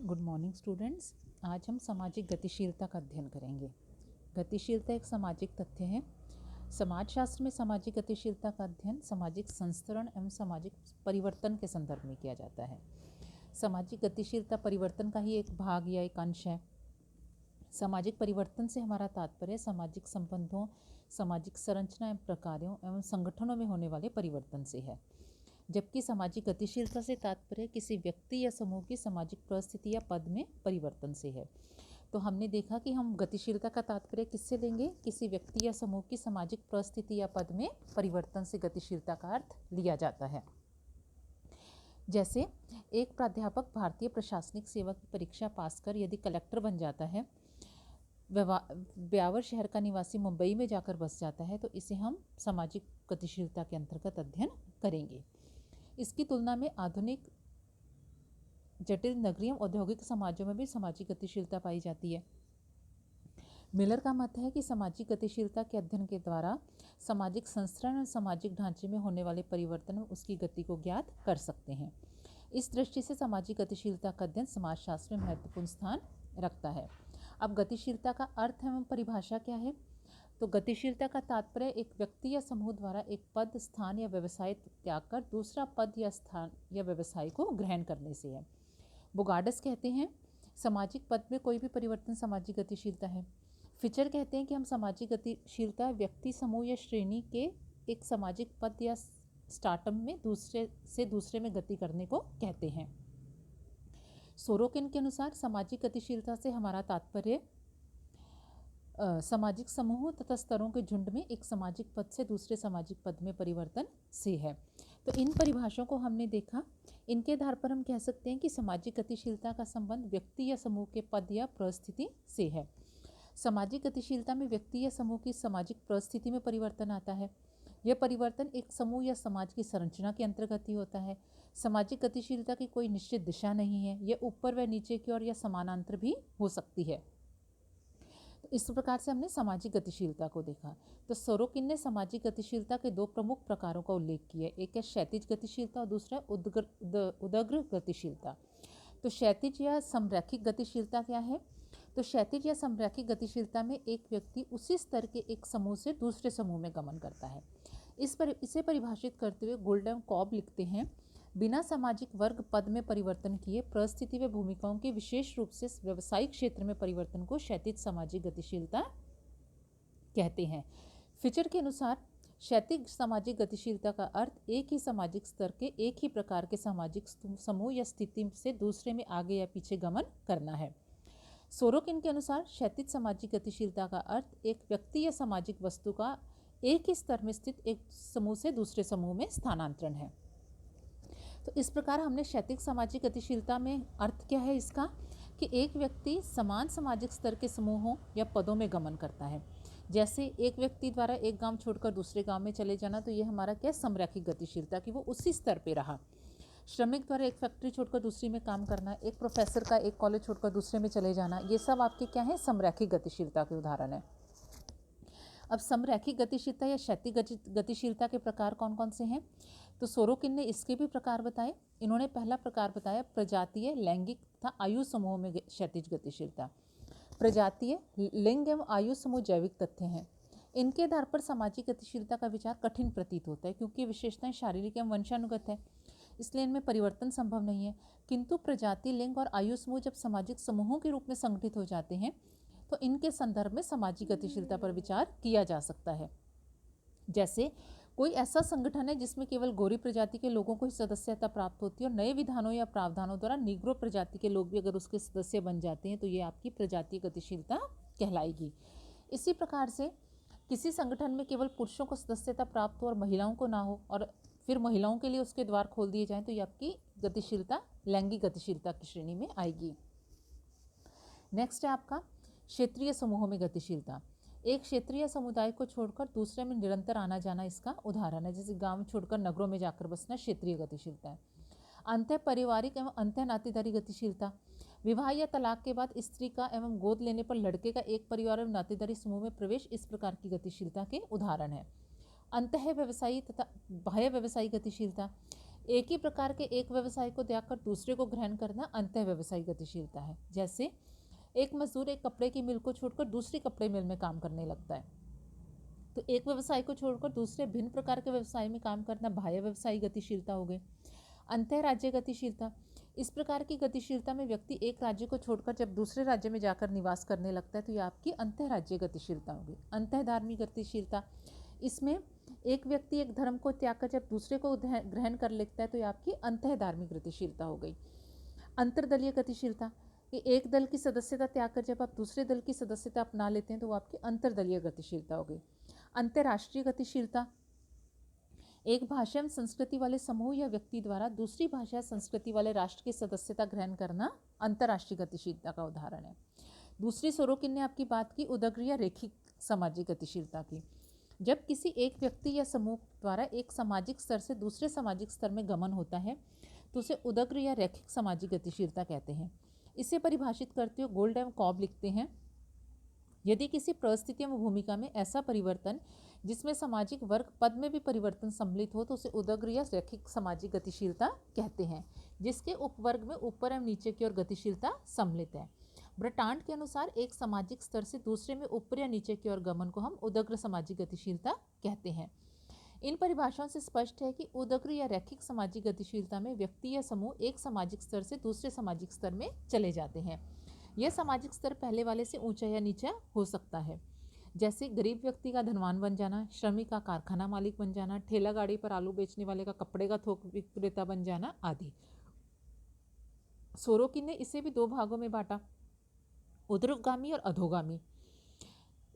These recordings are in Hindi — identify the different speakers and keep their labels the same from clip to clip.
Speaker 1: Good morning students. आज हम सामाजिक गतिशीलता का अध्ययन करेंगे। गतिशीलता एक सामाजिक तथ्य है। समाजशास्त्र में सामाजिक गतिशीलता का अध्ययन सामाजिक संस्तरण एवं सामाजिक परिवर्तन के संदर्भ में किया जाता है। सामाजिक गतिशीलता परिवर्तन का ही एक भाग या एक अंश है। सामाजिक परिवर्तन से हमारा तात्पर्य सामाजिक संबंधों, सामाजिक संरचना एवं प्रकारों एवं संगठनों में होने वाले परिवर्तन से है, जबकि सामाजिक गतिशीलता से तात्पर्य किसी व्यक्ति या समूह की सामाजिक परिस्थिति या पद में परिवर्तन से है। तो हमने देखा कि हम गतिशीलता का तात्पर्य किससे लेंगे? किसी व्यक्ति या समूह की सामाजिक परिस्थिति या पद में परिवर्तन से गतिशीलता का अर्थ लिया जाता है। जैसे एक प्राध्यापक भारतीय प्रशासनिक सेवा की परीक्षा पास कर यदि कलेक्टर बन जाता है, ब्यावर शहर का निवासी मुंबई में जाकर बस जाता है, तो इसे हम सामाजिक गतिशीलता के अंतर्गत अध्ययन करेंगे। इसकी तुलना में आधुनिक जटिल नगरीय औद्योगिक समाजों में भी सामाजिक गतिशीलता पाई जाती है। मिलर का मत है कि सामाजिक गतिशीलता के अध्ययन के द्वारा सामाजिक संस्करण और सामाजिक ढांचे में होने वाले परिवर्तन में उसकी गति को ज्ञात कर सकते हैं। इस दृष्टि से सामाजिक गतिशीलता का अध्ययन समाजशास्त्र में महत्वपूर्ण स्थान रखता है। अब गतिशीलता का अर्थ एवं परिभाषा क्या है? तो गतिशीलता का तात्पर्य एक व्यक्ति या समूह द्वारा एक पद, स्थान या व्यवसाय त्याग कर दूसरा पद या स्थान या व्यवसाय को ग्रहण करने से है। बुगार्डस कहते हैं सामाजिक पद में कोई भी परिवर्तन सामाजिक गतिशीलता है। फिचर कहते हैं कि हम सामाजिक गतिशीलता व्यक्ति, समूह या श्रेणी के एक सामाजिक पद या स्टार्टअप में दूसरे से दूसरे में गति करने को कहते हैं। सोरोकिन के अनुसार सामाजिक गतिशीलता से हमारा तात्पर्य सामाजिक समूहों तथा स्तरों के झुंड में एक सामाजिक पद से दूसरे सामाजिक पद में परिवर्तन से है। तो इन परिभाषाओं को हमने देखा। इनके आधार पर हम कह सकते हैं कि सामाजिक गतिशीलता का संबंध व्यक्ति या समूह के पद या परिस्थिति से है। सामाजिक गतिशीलता में व्यक्ति या समूह की सामाजिक परिस्थिति में परिवर्तन आता है। यह परिवर्तन एक समूह या समाज की संरचना के अंतर्गत ही होता है। सामाजिक गतिशीलता की कोई निश्चित दिशा नहीं है। यह ऊपर व नीचे की ओर या समानांतर भी हो सकती है। इस प्रकार से हमने सामाजिक गतिशीलता को देखा। तो सोरोकिन ने सामाजिक गतिशीलता के दो प्रमुख प्रकारों का उल्लेख किया। एक है क्षैतिज गतिशीलता और दूसरा उदग्र गतिशीलता। तो क्षैतिज या समरैखिक गतिशीलता क्या है? तो क्षैतिज या समरैखिक गतिशीलता में एक व्यक्ति उसी स्तर के एक समूह से दूसरे समूह में गमन करता है। इसे परिभाषित करते हुए गोल्डन कॉब लिखते हैं, बिना सामाजिक वर्ग पद में परिवर्तन किए परिस्थिति व भूमिकाओं के विशेष रूप से व्यवसायिक क्षेत्र में परिवर्तन को क्षैतिज सामाजिक गतिशीलता कहते हैं। फिचर के अनुसार क्षैतिज सामाजिक गतिशीलता का अर्थ एक ही सामाजिक स्तर के एक ही प्रकार के सामाजिक समूह या स्थिति से दूसरे में आगे या पीछे गमन करना है। सोरोकिन के अनुसार क्षैतिज सामाजिक गतिशीलता का अर्थ एक व्यक्ति या सामाजिक वस्तु का एक ही स्तर में स्थित एक समूह से दूसरे समूह में स्थानांतरण है। तो इस प्रकार हमने क्षैतिज सामाजिक गतिशीलता में अर्थ क्या है इसका, कि एक व्यक्ति समान सामाजिक स्तर के समूहों या पदों में गमन करता है। जैसे एक व्यक्ति द्वारा एक गांव छोड़कर दूसरे गांव में चले जाना, तो ये हमारा क्या समरैखिक गतिशीलता, कि वो उसी स्तर पे रहा। श्रमिक द्वारा एक फैक्ट्री छोड़कर दूसरी में काम करना, एक प्रोफेसर का एक कॉलेज छोड़कर दूसरे में चले जाना, ये सब आपके क्या है, समरैखिक गतिशीलता के उदाहरण है। अब समरैखिक गतिशीलता या क्षैतिज गतिशीलता के प्रकार कौन कौन से हैं? तो सोरोकिन ने इसके भी प्रकार बताए। इन्होंने पहला प्रकार बताया प्रजातीय, लैंगिक तथा आयु समूह में क्षैतिज गतिशीलता। प्रजातीय, लिंग एवं आयु समूह जैविक तथ्य हैं। इनके आधार पर सामाजिक गतिशीलता का विचार कठिन प्रतीत होता है, क्योंकि विशेषताएं शारीरिक एवं वंशानुगत है, इसलिए इनमें परिवर्तन संभव नहीं है। किंतु प्रजाति, लिंग और आयु समूह जब सामाजिक समूहों के रूप में संगठित हो जाते हैं, तो इनके संदर्भ में सामाजिक गतिशीलता पर विचार किया जा सकता है। जैसे कोई ऐसा संगठन है जिसमें केवल गोरी प्रजाति के लोगों को ही सदस्यता प्राप्त होती है और नए विधानों या प्रावधानों द्वारा निग्रो प्रजाति के लोग भी अगर उसके सदस्य बन जाते हैं, तो ये आपकी प्रजातीय गतिशीलता कहलाएगी। इसी प्रकार से किसी संगठन में केवल पुरुषों को सदस्यता प्राप्त हो और महिलाओं को ना हो, और फिर महिलाओं के लिए उसके द्वार खोल दिए जाएं, तो ये आपकी गतिशीलता लैंगिक गतिशीलता की श्रेणी में आएगी। नेक्स्ट है आपका क्षेत्रीय समूहों में गतिशीलता। एक क्षेत्रीय समुदाय को छोड़कर दूसरे में निरंतर आना जाना इसका उदाहरण है। जैसे गांव छोड़कर नगरों में जाकर बसना क्षेत्रीय गतिशीलता है। अंतः पारिवारिक एवं अंतः नातेदारी गतिशीलता, विवाह या तलाक के बाद स्त्री का एवं गोद लेने पर लड़के का एक परिवार एवं नातेदारी समूह में प्रवेश इस प्रकार की गतिशीलता के उदाहरण है। अंतः व्यवसायी तथा बाह्य व्यवसायी गतिशीलता, एक ही प्रकार के एक व्यवसाय को त्याग कर दूसरे को ग्रहण करना अंतः व्यवसायिक गतिशीलता है। जैसे एक मजदूर एक कपड़े की मिल को छोड़कर दूसरी कपड़े मिल में काम करने लगता है, तो एक व्यवसाय को छोड़कर दूसरे भिन्न प्रकार के व्यवसाय में काम करना बाह्य व्यवसायिक गतिशीलता हो गई। अंतः राज्य गतिशीलता, इस प्रकार की गतिशीलता में व्यक्ति एक राज्य को छोड़कर जब दूसरे राज्य में जाकर निवास करने लगता है तो ये आपकी अंतः राज्य गतिशीलता होगी। अंतः धार्मिक गतिशीलता, इसमें एक व्यक्ति एक धर्म को त्याग कर जब दूसरे को ग्रहण कर लेता है तो ये आपकी अंतः धार्मिक गतिशीलता हो गई। अंतर्दलीय गतिशीलता, कि एक दल की सदस्यता त्याग कर जब आप दूसरे दल की सदस्यता अपना लेते हैं तो वो आपकी अंतर्दलीय गतिशीलता हो गई। अंतर्राष्ट्रीय गतिशीलता, एक भाषा एवं संस्कृति वाले समूह या व्यक्ति द्वारा दूसरी भाषा संस्कृति वाले राष्ट्र की सदस्यता ग्रहण करना अंतर्राष्ट्रीय गतिशीलता का उदाहरण है। दूसरी सोरोकिन ने आपकी बात की उदग्र या रेखिक सामाजिक गतिशीलता की। जब किसी एक व्यक्ति या समूह द्वारा एक सामाजिक स्तर से दूसरे सामाजिक स्तर में गमन होता है तो उसे उदग्र या रैखिक सामाजिक गतिशीलता कहते हैं। इसे परिभाषित करते हुए गोल्ड एवं कॉब लिखते हैं, यदि किसी परिस्थिति एवं भूमिका में ऐसा परिवर्तन जिसमें सामाजिक वर्ग पद में भी परिवर्तन सम्मिलित हो तो उसे उदग्र या रैखिक सामाजिक गतिशीलता कहते हैं, जिसके उपवर्ग में ऊपर एवं नीचे की ओर गतिशीलता सम्मिलित है। ब्रटांड के अनुसार एक सामाजिक स्तर से दूसरे में ऊपर या नीचे की ओर गमन को हम उदग्र सामाजिक गतिशीलता कहते हैं। इन परिभाषाओं से स्पष्ट है कि उदग्र या रैखिक सामाजिक गतिशीलता में व्यक्ति या समूह एक सामाजिक स्तर से दूसरे सामाजिक स्तर में चले जाते हैं। यह सामाजिक स्तर पहले वाले से ऊंचा या नीचा हो सकता है, जैसे गरीब व्यक्ति का धनवान बन जाना, श्रमिक का कारखाना मालिक बन जाना, ठेला गाड़ी पर आलू बेचने वाले का कपड़े का थोक विक्रेता बन जाना आदि। सोरोकिन ने इसे भी दो भागों में बांटा, ऊर्ध्वगामी और अधोगामी।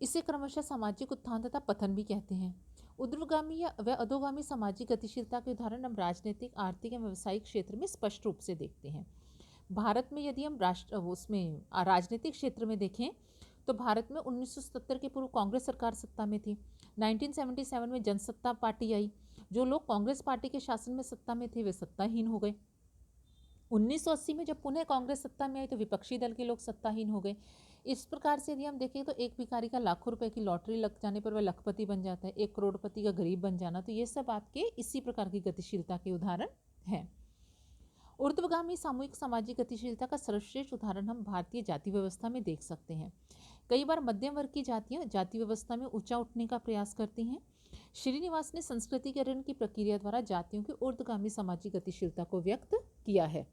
Speaker 1: इसे क्रमशः सामाजिक उत्थान तथा पतन भी कहते हैं। ऊर्ध्वगामी या व अधोगामी सामाजिक गतिशीलता के उदाहरण हम राजनीतिक, आर्थिक एवं व्यावसायिक क्षेत्र में स्पष्ट रूप से देखते हैं। भारत में यदि हम राजनीतिक क्षेत्र में देखें तो भारत में 1977 के पूर्व कांग्रेस सरकार सत्ता में थी। 1977 में जनसत्ता पार्टी आई। जो लोग कांग्रेस पार्टी के शासन में सत्ता में थे वे सत्ताहीन हो गए। 1980 में जब पुनः कांग्रेस सत्ता में आई तो विपक्षी दल के लोग सत्ताहीन हो गए। इस प्रकार से यदि हम देखें तो एक भिखारी का लाखों रुपए की लॉटरी लग जाने पर वह लखपति बन जाता है, एक करोड़पति का गरीब बन जाना, तो ये सब आपके इसी प्रकार की गतिशीलता के उदाहरण हैं। ऊर्ध्वगामी सामूहिक सामाजिक गतिशीलता का सर्वश्रेष्ठ उदाहरण हम भारतीय जाति व्यवस्था में देख सकते हैं। कई बार मध्यम वर्ग की जातियां जाति व्यवस्था में ऊंचा उठने का प्रयास करती हैं। श्रीनिवास ने संस्कृतिकरण की प्रक्रिया द्वारा जातियों की ऊर्ध्वगामी सामाजिक गतिशीलता को व्यक्त किया है।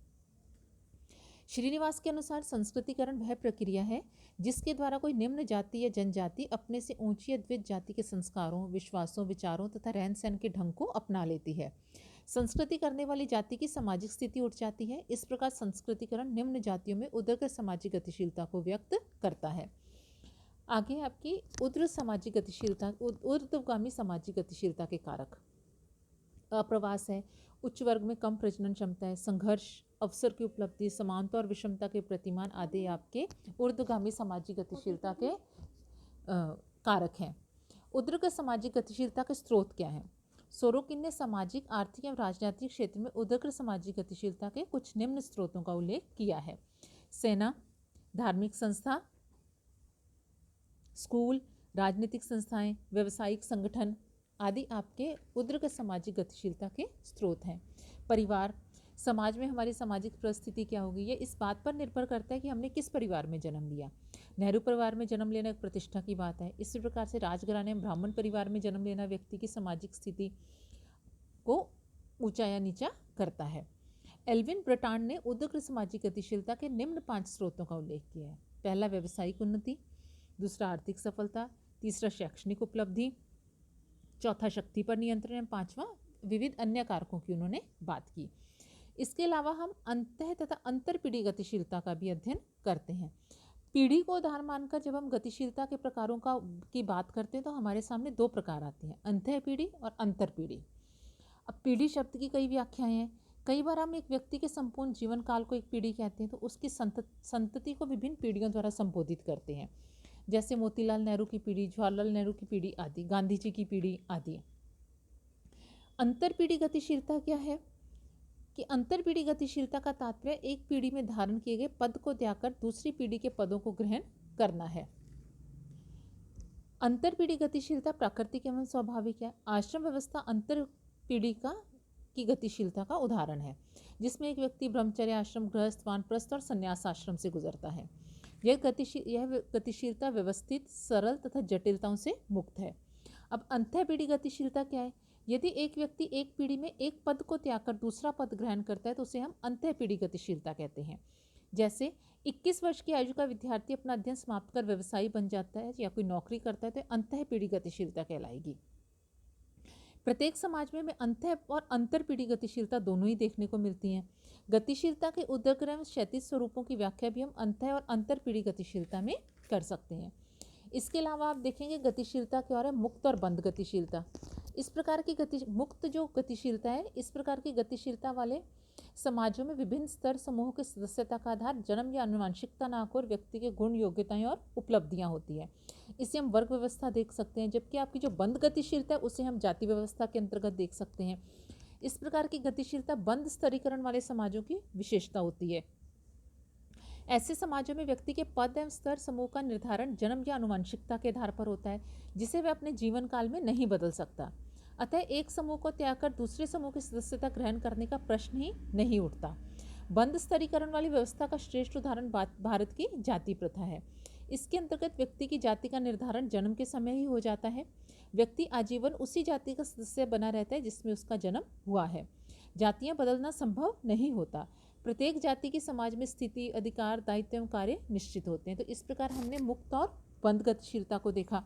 Speaker 1: श्रीनिवास के अनुसार संस्कृतिकरण वह प्रक्रिया है जिसके द्वारा कोई निम्न जाति या जनजाति अपने से ऊंची या द्विज जाति के संस्कारों, विश्वासों, विचारों तथा रहन सहन के ढंग को अपना लेती है। संस्कृति करने वाली जाति की सामाजिक स्थिति उठ जाती है। इस प्रकार संस्कृतिकरण निम्न जातियों में उदग्र सामाजिक गतिशीलता को व्यक्त करता है। आगे आपकी ऊर्ध्वगामी सामाजिक गतिशीलता के कारक अप्रवास है, उच्च वर्ग में कम प्रजनन क्षमता है, संघर्ष, अवसर की उपलब्धि, समानता और विषमता के प्रतिमान आदि आपके ऊर्ध्वगामी सामाजिक गतिशीलता के कारक हैं। उदग्र सामाजिक गतिशीलता के स्रोत क्या हैं? सोरोकिन ने सामाजिक, आर्थिक एवं राजनीतिक क्षेत्र में उदग्र सामाजिक गतिशीलता के कुछ निम्न स्रोतों का उल्लेख किया है। सेना, धार्मिक संस्था, स्कूल, राजनीतिक संस्थाएं, व्यावसायिक संगठन आदि आपके उदग्र सामाजिक गतिशीलता के स्रोत हैं। परिवार, समाज में हमारी सामाजिक परिस्थिति क्या होगी ये इस बात पर निर्भर करता है कि हमने किस परिवार में जन्म लिया। नेहरू परिवार में जन्म लेना एक प्रतिष्ठा की बात है। इसी प्रकार से राजघराने में ब्राह्मण परिवार में जन्म लेना व्यक्ति की सामाजिक स्थिति को ऊंचा या नीचा करता है। एल्विन ब्रटांड ने उदग्र सामाजिक गतिशीलता के निम्न 5 स्रोतों का उल्लेख किया है। पहला व्यावसायिक उन्नति, दूसरा आर्थिक सफलता, तीसरा शैक्षणिक उपलब्धि, चौथा शक्ति पर नियंत्रण एवं पांचवा विविध अन्य कारकों की उन्होंने बात की। इसके अलावा हम अंतः तथा अंतरपीढ़ी गतिशीलता का भी अध्ययन करते हैं। पीढ़ी को उदाहरण मानकर जब हम गतिशीलता के प्रकारों की बात करते हैं तो हमारे सामने 2 प्रकार आते हैं, अंतः पीढ़ी और अंतरपीढ़ी। अब पीढ़ी शब्द की कई व्याख्याएं हैं। कई बार हम एक व्यक्ति के संपूर्ण जीवन काल को एक पीढ़ी कहते हैं तो उसकी संतति को विभिन्न पीढ़ियों द्वारा संबोधित करते हैं, जैसे मोतीलाल नेहरू की पीढ़ी, जवाहरलाल नेहरू की पीढ़ी आदि, गांधी जी की पीढ़ी आदि। अंतरपीढ़ी गतिशीलता क्या है कि अंतरपीढ़ी गतिशीलता का तात्पर्य एक पीढ़ी में धारण किए गए पद को त्याग कर दूसरी पीढ़ी के पदों को ग्रहण करना है। अंतरपीढ़ी गतिशीलता प्राकृतिक एवं स्वाभाविक है। आश्रम व्यवस्था अंतरपीढ़ी की गतिशीलता का उदाहरण है, जिसमें एक व्यक्ति ब्रह्मचर्य आश्रम, गृहस्थ, वानप्रस्थ और संन्यास आश्रम से गुजरता है। यह गतिशीलता व्यवस्थित, सरल तथा जटिलताओं से मुक्त है। अब अंतःपीढ़ी गतिशीलता क्या है? यदि एक व्यक्ति एक पीढ़ी में एक पद को त्याग कर दूसरा पद ग्रहण करता है तो उसे हम अंतःपीढ़ी गतिशीलता कहते हैं। जैसे 21 वर्ष की आयु का विद्यार्थी अपना अध्ययन समाप्त कर व्यवसायी बन जाता है या कोई नौकरी करता है तो अंतःपीढ़ी गतिशीलता कहलाएगी। प्रत्येक समाज में हमें अंतः और अंतरपीढ़ी गतिशीलता दोनों ही देखने को मिलती हैं। गतिशीलता के ऊर्ध्वक्रम एवं क्षैतिज स्वरूपों की व्याख्या भी हम अंतः और अंतरपीढ़ी गतिशीलता में कर सकते हैं। इसके अलावा आप देखेंगे गतिशीलता क्या है, मुक्त और बंद गतिशीलता। इस प्रकार की मुक्त जो गतिशीलता है, इस प्रकार की गतिशीलता वाले समाजों में विभिन्न स्तर समूहों के सदस्यता का आधार जन्म या आनुवंशिकता ना होकर व्यक्ति के गुण, योग्यताएं और उपलब्धियां होती है। इसे हम वर्ग व्यवस्था देख सकते हैं, जबकि आपकी जो बंद गतिशीलता है उसे हम जाति व्यवस्था के अंतर्गत देख सकते हैं। इस प्रकार की गतिशीलता बंद स्तरीकरण वाले समाजों की विशेषता होती है। ऐसे समाजों में व्यक्ति के पद एवं स्तर समूह का निर्धारण जन्म या आनुवंशिकता के आधार पर होता है, जिसे वह अपने जीवन काल में नहीं बदल सकता। अतः एक समूह को त्याग कर दूसरे समूह की सदस्यता ग्रहण करने का प्रश्न ही नहीं उठता। बंद स्तरीकरण वाली व्यवस्था का श्रेष्ठ उदाहरण भारत की जाति प्रथा है। इसके अंतर्गत व्यक्ति की जाति का निर्धारण जन्म के समय ही हो जाता है। व्यक्ति आजीवन उसी जाति का सदस्य बना रहता है जिसमें उसका जन्म हुआ है। जातियां बदलना संभव नहीं होता। प्रत्येक जाति की समाज में स्थिति, अधिकार, दायित्व एवं कार्य निश्चित होते हैं। तो इस प्रकार हमने मुक्त और बंद गतिशीलता को देखा।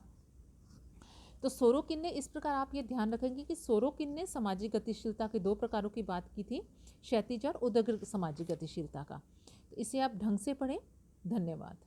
Speaker 1: तो सोरोकिन ने, इस प्रकार आप ये ध्यान रखेंगे कि सोरोकिन ने सामाजिक गतिशीलता के 2 प्रकारों की बात की थी, क्षैतिज और ऊर्ध्वक्रम सामाजिक गतिशीलता का। तो इसे आप ढंग से पढ़ें। धन्यवाद।